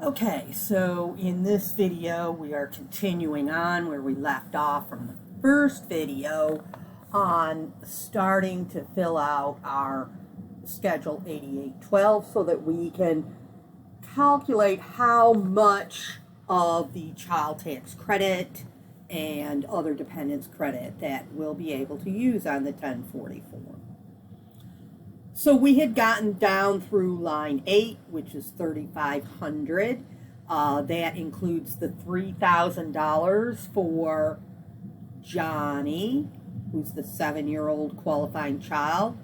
Okay, so in this video we are continuing on where we left off from the first video on starting to fill out our Schedule 8812 so that we can calculate how much of the child tax credit and other dependents credit that we'll be able to use on the 1040 form. So we had gotten down through line 8, which is $3,500. That includes the $3,000 for Johnny, who's the 7-year-old qualifying child,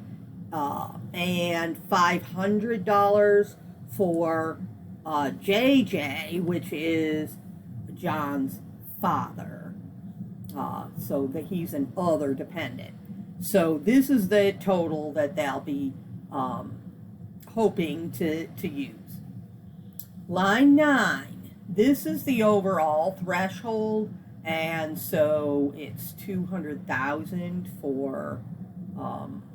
and $500 for JJ, which is John's father. So that he's an other dependent. So this is the total that they'll be hoping to use. Line 9, this is the overall threshold, and so it's $200,000 for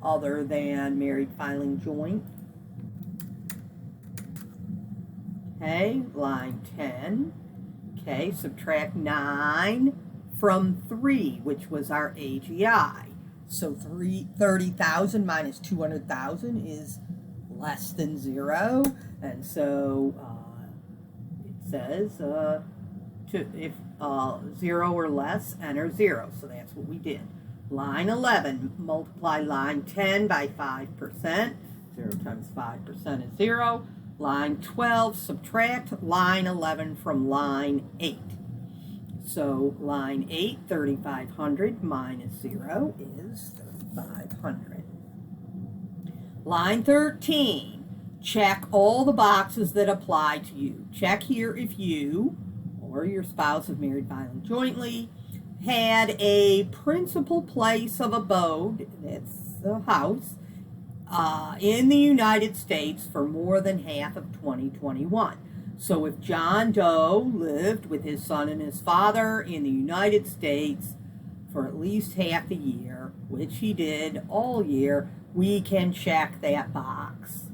other than married filing joint. Okay, line 10. Okay, subtract 9 from 3, which was our AGI. So 30,000 minus 200,000 is less than 0, and so it says if 0 or less, enter 0. So that's what we did. Line 11, multiply line 10 by 5%. 0 times 5% is 0. Line 12, subtract line 11 from line 8. So line 8, 3,500 minus 0 is 3,500. Line 13, check all the boxes that apply to you. Check here if you or your spouse, if married filing jointly, had a principal place of abode, that's the house, in the United States for more than half of 2021. So if John Doe lived with his son and his father in the United States for at least half the year, which he did all year, we can check that box.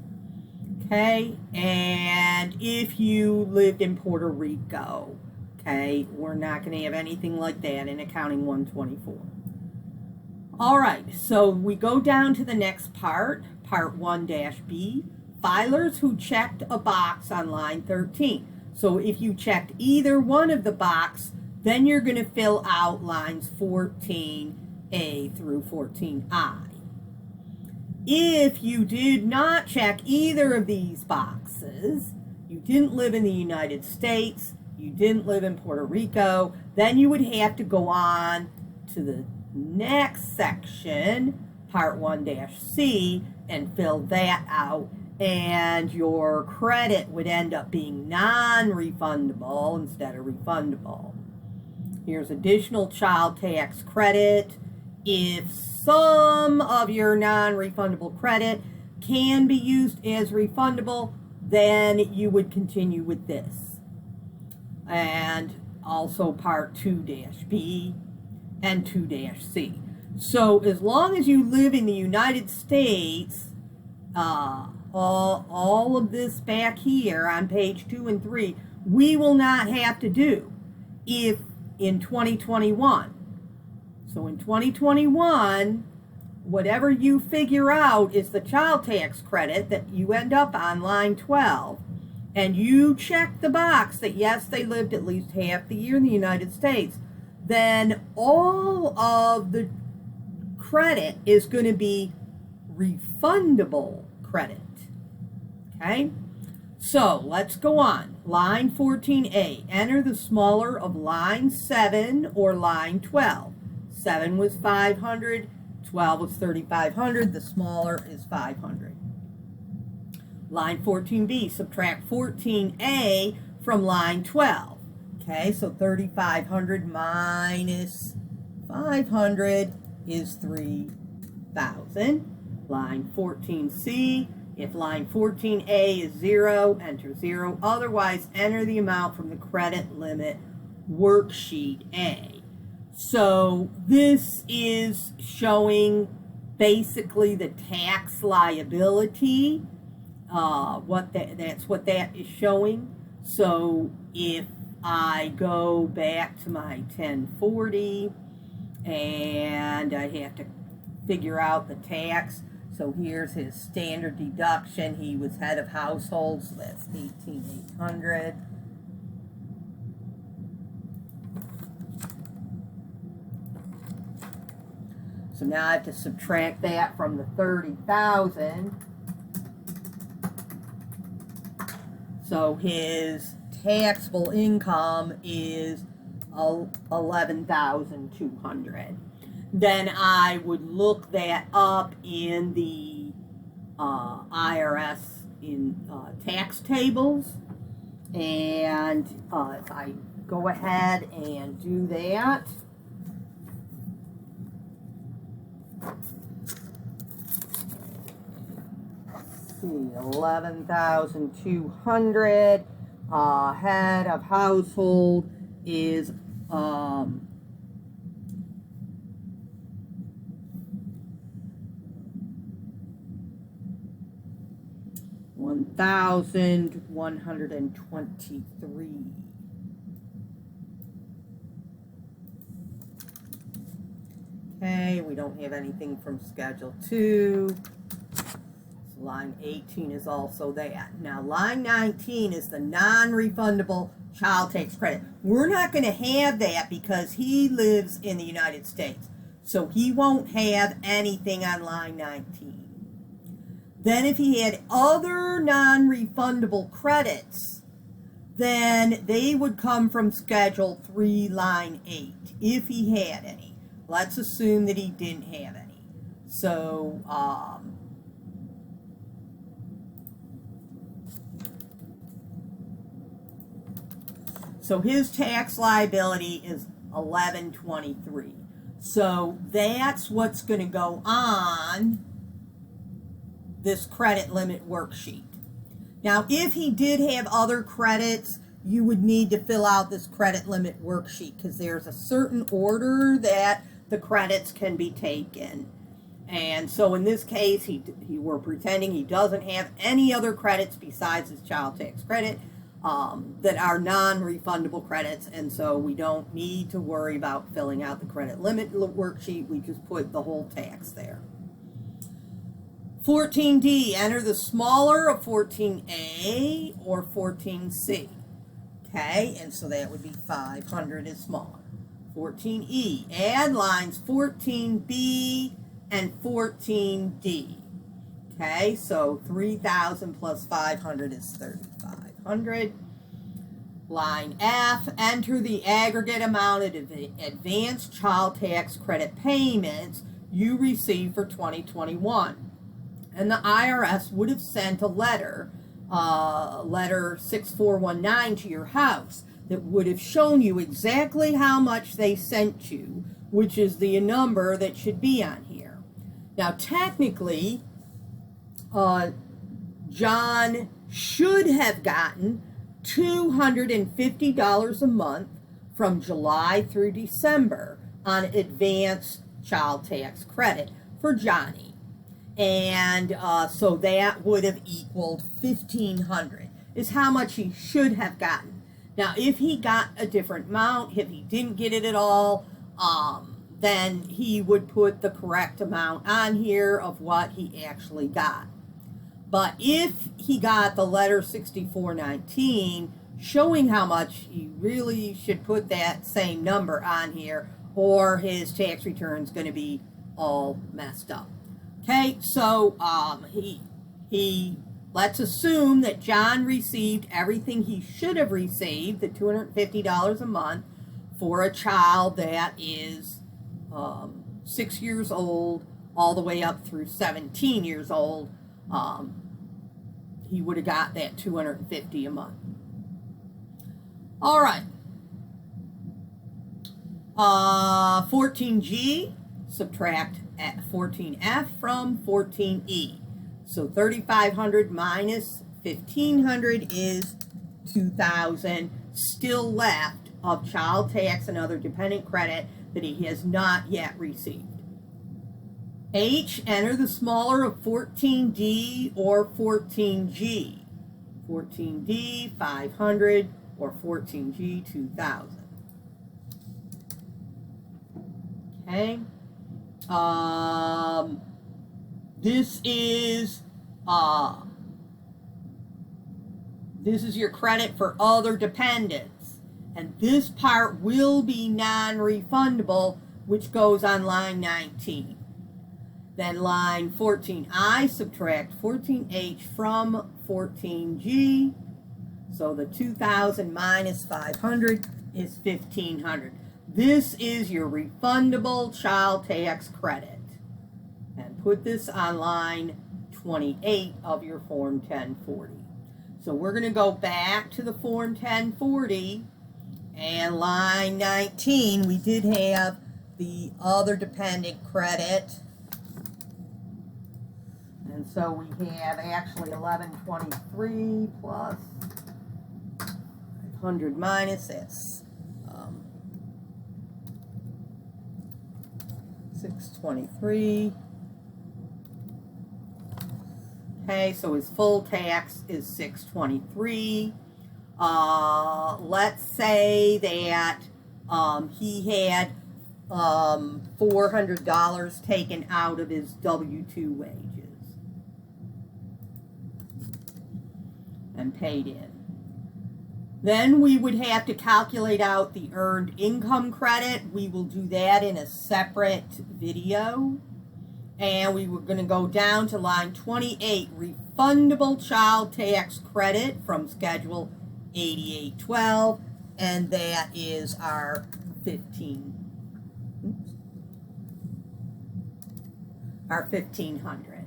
Okay, and if you lived in Puerto Rico, okay, we're not going to have anything like that in Accounting 124. All right, so we go down to the next part, Part 1-B. Filers who checked a box on line 13. So if you checked either one of the box, then you're going to fill out lines 14A through 14I. If you did not check either of these boxes, you didn't live in the United States, you didn't live in Puerto Rico, then you would have to go on to the next section, Part 1-C, and fill that out. And your credit would end up being non-refundable instead of refundable. Here's additional child tax credit. If some of your non-refundable credit can be used as refundable, then you would continue with this. And also Part 2-B and 2-C. So as long as you live in the United States, all of this back here on page 2 and 3, we will not have to do if in 2021. So in 2021, whatever you figure out is the child tax credit that you end up on line 12, and you check the box that yes, they lived at least half the year in the United States, then all of the credit is going to be refundable credit. Okay, so let's go on. Line 14A, enter the smaller of line 7 or line 12. 7 was 500, 12 was 3,500, the smaller is 500. Line 14B, subtract 14A from line 12. Okay, so 3,500 minus 500 is 3,000. Line 14C, if line 14A is 0, enter 0. Otherwise, enter the amount from the credit limit worksheet A. So this is showing basically the tax liability. That's what that is showing. So if I go back to my 1040 and I have to figure out the tax, so here's his standard deduction. He was head of household, so that's $18,800. So now I have to subtract that from the 30,000. So his taxable income is 11,200. Then I would look that up in the IRS in tax tables, and if I go ahead and do that, see, 11,200. Head of household is $1,123. Okay, we don't have anything from Schedule 2. So line 18 is also that. Now, line 19 is the non-refundable child tax credit. We're not going to have that because he lives in the United States. So he won't have anything on line 19. Then if he had other non-refundable credits, then they would come from Schedule 3, line 8, if he had any. Let's assume that he didn't have any. So, his tax liability is $1,123. So that's what's going to go on this credit limit worksheet. Now, if he did have other credits, you would need to fill out this credit limit worksheet because there's a certain order that the credits can be taken. And so in this case, we're pretending he doesn't have any other credits besides his child tax credit that are non-refundable credits, and so we don't need to worry about filling out the credit limit worksheet. We just put the whole tax there. 14D, enter the smaller of 14A or 14C. Okay, and so that would be 500 is smaller. 14E, add lines 14B and 14D. Okay, so 3,000 plus 500 is 3,500. Line F, enter the aggregate amount of advanced child tax credit payments you received for 2021. And the IRS would have sent a letter, letter 6419 to your house that would have shown you exactly how much they sent you, which is the number that should be on here. Now, technically, John should have gotten $250 a month from July through December on advanced child tax credit for Johnny. And so that would have equaled $1,500 is how much he should have gotten. Now, if he got a different amount, if he didn't get it at all, then he would put the correct amount on here of what he actually got. But if he got the letter 6419 showing how much, he really should put that same number on here, or his tax return is going to be all messed up. Okay, so let's assume that John received everything he should have received, the $250 a month, for a child that is 6 years old all the way up through 17 years old. He would have got that $250 a month. All right. 14G, subtract 14F from 14E. So 3,500 minus 1,500 is 2,000 still left of child tax and other dependent credit that he has not yet received. H, enter the smaller of 14D or 14G. 14D, 500, or 14G, 2,000. Okay. This is your credit for other dependents. And this part will be non-refundable, which goes on line 19. Then line 14I, subtract 14H from 14G. So the 2,000 minus 500 is 1,500. This is your refundable child tax credit. And put this on line 28 of your Form 1040. So we're going to go back to the Form 1040, and line 19, we did have the other dependent credit. And so we have actually 1123 plus 500 minus this. 623. Okay, so his full tax is 623. Let's say that he had $400 taken out of his W-2 wages and paid in. Then we would have to calculate out the earned income credit. We will do that in a separate video. And we were going to go down to line 28, refundable child tax credit from Schedule 8812, and that is our 1,500.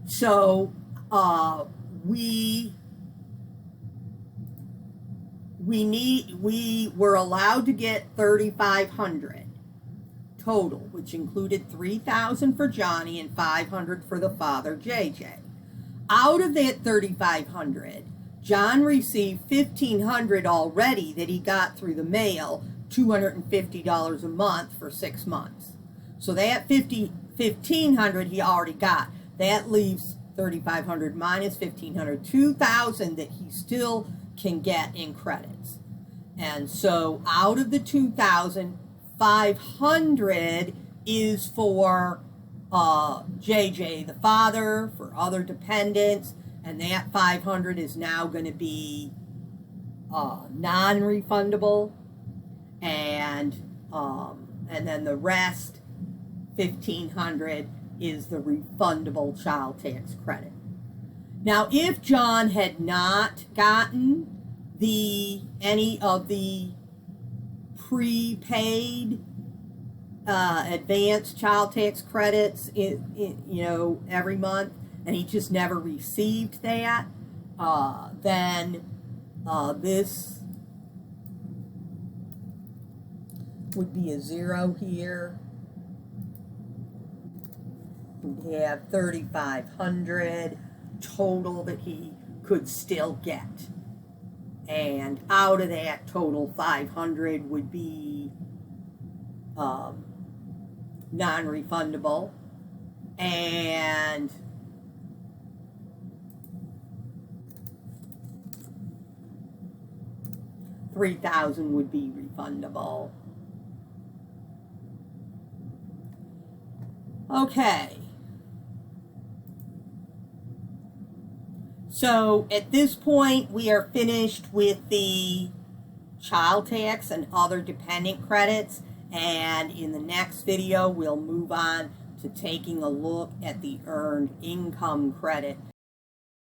So we were allowed to get 3,500 total, which included 3,000 for Johnny and 500 for the father, JJ. Out of that 3,500, John received 1,500 already that he got through the mail, $250 a month for 6 months. So that 1,500 he already got. That leaves 3,500 minus 1,500, 2,000 that he still can get in credits. And so out of the 2,000, 500 is for JJ, the father, for other dependents, and that 500 is now going to be non-refundable, and then the rest, 1,500, is the refundable child tax credit. Now, if John had not gotten any of the prepaid advanced child tax credits every month, and he just never received that, then this would be a 0 here. We'd have 3,500 total that he could still get. And out of that total, 500 would be non-refundable, and 3,000 would be refundable. Okay. So at this point, we are finished with the child tax and other dependent credits, and in the next video, we'll move on to taking a look at the earned income credit